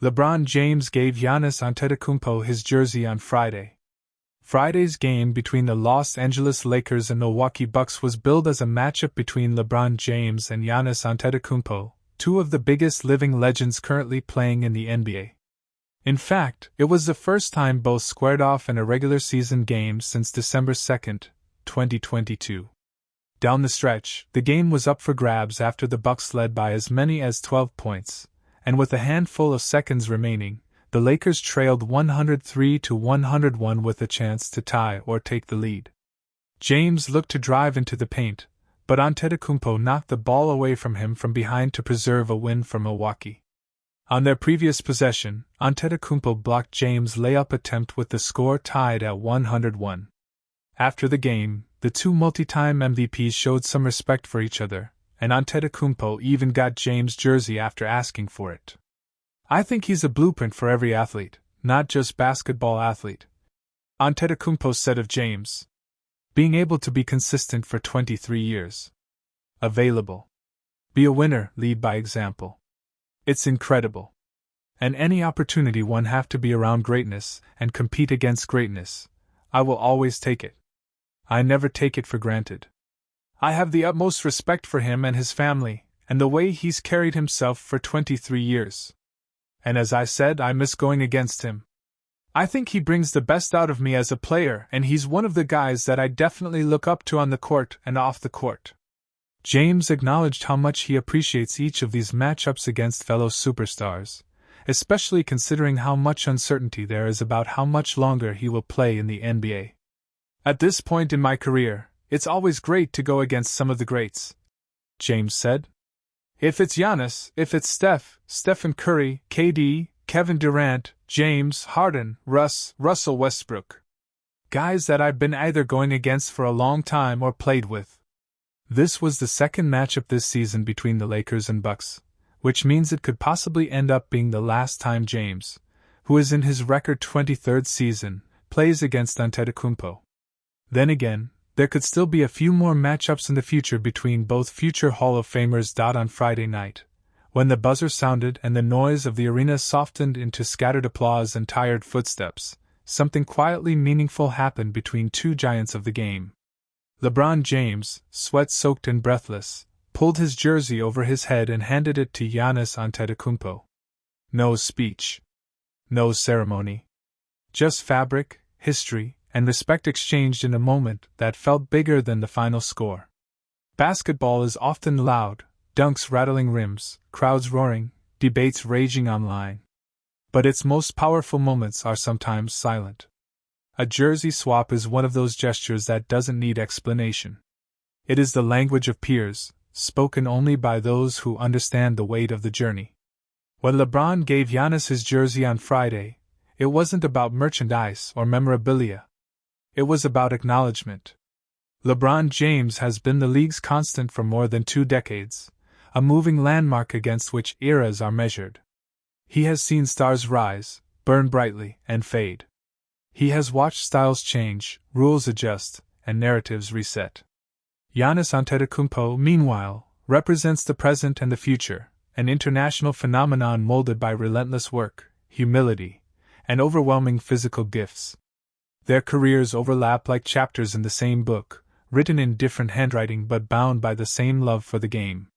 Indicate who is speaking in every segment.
Speaker 1: LeBron James gave Giannis Antetokounmpo his jersey on Friday. Friday's game between the Los Angeles Lakers and Milwaukee Bucks was billed as a matchup between LeBron James and Giannis Antetokounmpo, two of the biggest living legends currently playing in the NBA. In fact, it was the first time both squared off in a regular season game since December 2, 2022. Down the stretch, the game was up for grabs after the Bucks led by as many as 12 points, and with a handful of seconds remaining, the Lakers trailed 103-101 with a chance to tie or take the lead. James looked to drive into the paint, but Antetokounmpo knocked the ball away from him from behind to preserve a win for Milwaukee. On their previous possession, Antetokounmpo blocked James' layup attempt with the score tied at 101. After the game, the two multi-time MVPs showed some respect for each other, and Antetokounmpo even got James' jersey after asking for it. "I think he's a blueprint for every athlete, not just basketball athlete," Antetokounmpo said of James. "Being able to be consistent for 23 years. Available. Be a winner, lead by example. It's incredible. And any opportunity one have to be around greatness and compete against greatness, I will always take it. I never take it for granted. I have the utmost respect for him and his family, and the way he's carried himself for 23 years. And as I said, I miss going against him. I think he brings the best out of me as a player, and he's one of the guys that I definitely look up to on the court and off the court." James acknowledged how much he appreciates each of these matchups against fellow superstars, especially considering how much uncertainty there is about how much longer he will play in the NBA. "At this point in my career, it's always great to go against some of the greats," James said. "If it's Giannis, if it's Stephen Curry, KD, Kevin Durant, James Harden, Russell Westbrook. Guys that I've been either going against for a long time or played with." This was the second matchup this season between the Lakers and Bucks, which means it could possibly end up being the last time James, who is in his record 23rd season, plays against Antetokounmpo. Then again, there could still be a few more matchups in the future between both future Hall of Famers. On Friday night, when the buzzer sounded and the noise of the arena softened into scattered applause and tired footsteps, something quietly meaningful happened between two giants of the game. LeBron James, sweat-soaked and breathless, pulled his jersey over his head and handed it to Giannis Antetokounmpo. No speech. No ceremony. Just fabric, history, and respect exchanged in a moment that felt bigger than the final score. Basketball is often loud, dunks rattling rims, crowds roaring, debates raging online. But its most powerful moments are sometimes silent. A jersey swap is one of those gestures that doesn't need explanation. It is the language of peers, spoken only by those who understand the weight of the journey. When LeBron gave Giannis his jersey on Friday, it wasn't about merchandise or memorabilia. It was about acknowledgement. LeBron James has been the league's constant for more than 2 decades, a moving landmark against which eras are measured. He has seen stars rise, burn brightly, and fade. He has watched styles change, rules adjust, and narratives reset. Giannis Antetokounmpo, meanwhile, represents the present and the future, an international phenomenon molded by relentless work, humility, and overwhelming physical gifts. Their careers overlap like chapters in the same book, written in different handwriting but bound by the same love for the game.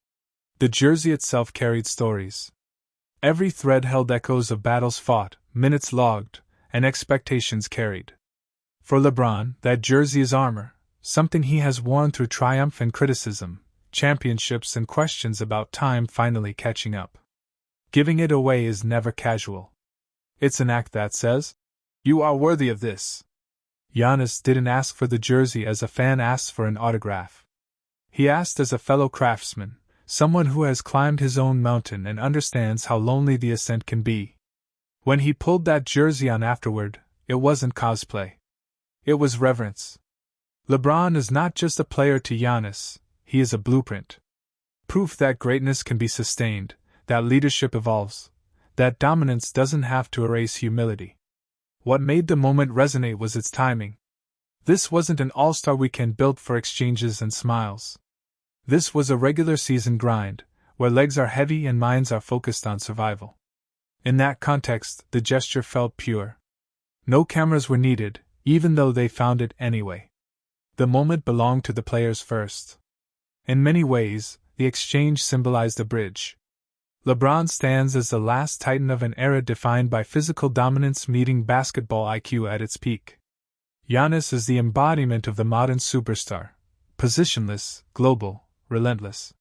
Speaker 1: The jersey itself carried stories. Every thread held echoes of battles fought, minutes logged, and expectations carried. For LeBron, that jersey is armor, something he has worn through triumph and criticism, championships and questions about time finally catching up. Giving it away is never casual. It's an act that says, "You are worthy of this." Giannis didn't ask for the jersey as a fan asks for an autograph. He asked as a fellow craftsman, someone who has climbed his own mountain and understands how lonely the ascent can be. When he pulled that jersey on afterward, it wasn't cosplay. It was reverence. LeBron is not just a player to Giannis, he is a blueprint. Proof that greatness can be sustained, that leadership evolves, that dominance doesn't have to erase humility. What made the moment resonate was its timing. This wasn't an all-star weekend built for exchanges and smiles. This was a regular season grind, where legs are heavy and minds are focused on survival. In that context, the gesture felt pure. No cameras were needed, even though they found it anyway. The moment belonged to the players first. In many ways, the exchange symbolized a bridge. LeBron stands as the last titan of an era defined by physical dominance meeting basketball IQ at its peak. Giannis is the embodiment of the modern superstar, positionless, global, relentless.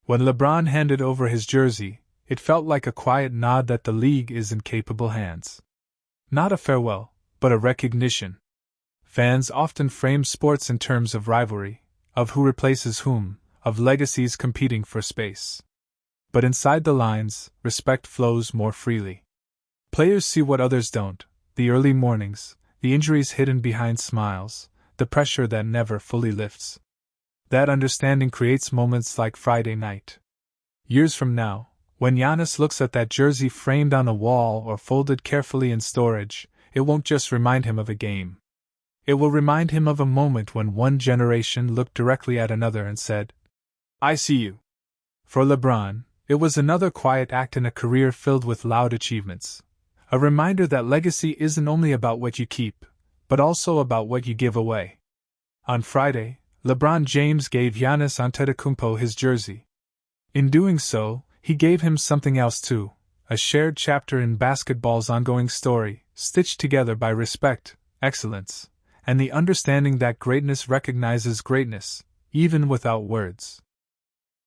Speaker 1: When LeBron handed over his jersey, it felt like a quiet nod that the league is in capable hands. Not a farewell, but a recognition. Fans often frame sports in terms of rivalry, of who replaces whom, of legacies competing for space. But inside the lines, respect flows more freely. Players see what others don't: the early mornings, the injuries hidden behind smiles, the pressure that never fully lifts. That understanding creates moments like Friday night. Years from now, when Giannis looks at that jersey framed on a wall or folded carefully in storage, it won't just remind him of a game. It will remind him of a moment when one generation looked directly at another and said, "I see you." For LeBron, it was another quiet act in a career filled with loud achievements. A reminder that legacy isn't only about what you keep, but also about what you give away. On Friday, LeBron James gave Giannis Antetokounmpo his jersey. In doing so, he gave him something else too, a shared chapter in basketball's ongoing story, stitched together by respect, excellence, and the understanding that greatness recognizes greatness, even without words.